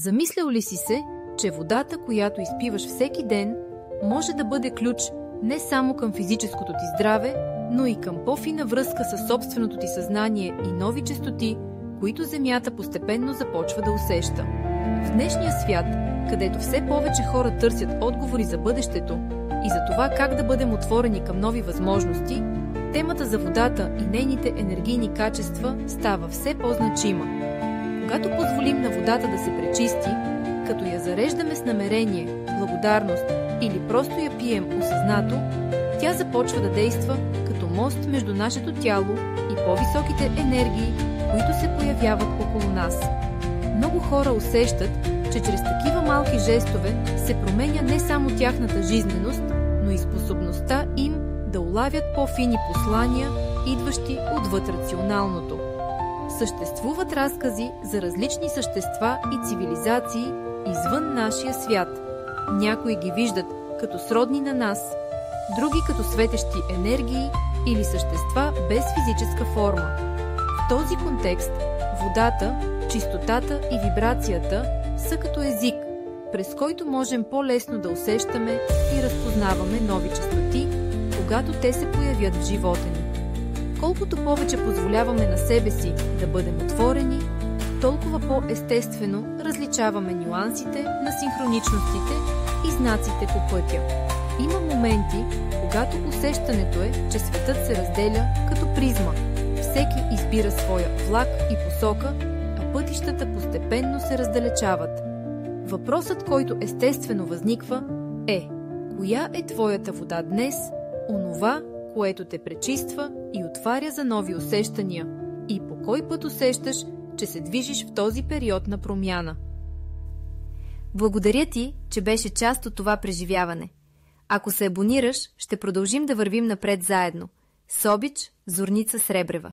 Замислял ли си се, че водата, която изпиваш всеки ден, може да бъде ключ не само към физическото ти здраве, но и към по-фина връзка със собственото ти съзнание и нови честоти, които Земята постепенно започва да усеща? В днешния свят, където все повече хора търсят отговори за бъдещето и за това как да бъдем отворени към нови възможности, темата за водата и нейните енергийни качества става все по-значима. Когато позволим на водата да се пречисти, като я зареждаме с намерение, благодарност или просто я пием осъзнато, тя започва да действа като мост между нашето тяло и по-високите енергии, които се появяват около нас. Много хора усещат, че чрез такива малки жестове се променя не само тяхната жизненост, но и способността им да улавят по-фини послания, идващи отвъд рационалното. Съществуват разкази за различни същества и цивилизации извън нашия свят. Някои ги виждат като сродни на нас, други като светещи енергии или същества без физическа форма. В този контекст водата, чистотата и вибрацията са като език, през който можем по-лесно да усещаме и разпознаваме нови честоти, когато те се появят в живота ни. Колкото повече позволяваме на себе си да бъдем отворени, толкова по-естествено различаваме нюансите на синхроничностите и знаците по пътя. Има моменти, когато усещането е, че светът се разделя като призма. Всеки избира своя влак и посока, а пътищата постепенно се раздалечават. Въпросът, който естествено възниква, е: коя е твоята вода днес, онова, което те пречиства и отваря за нови усещания, и по кой път усещаш, че се движиш в този период на промяна? Благодаря ти, че беше част от това преживяване. Ако се абонираш, ще продължим да вървим напред заедно. С обич, Зорница Сребрева.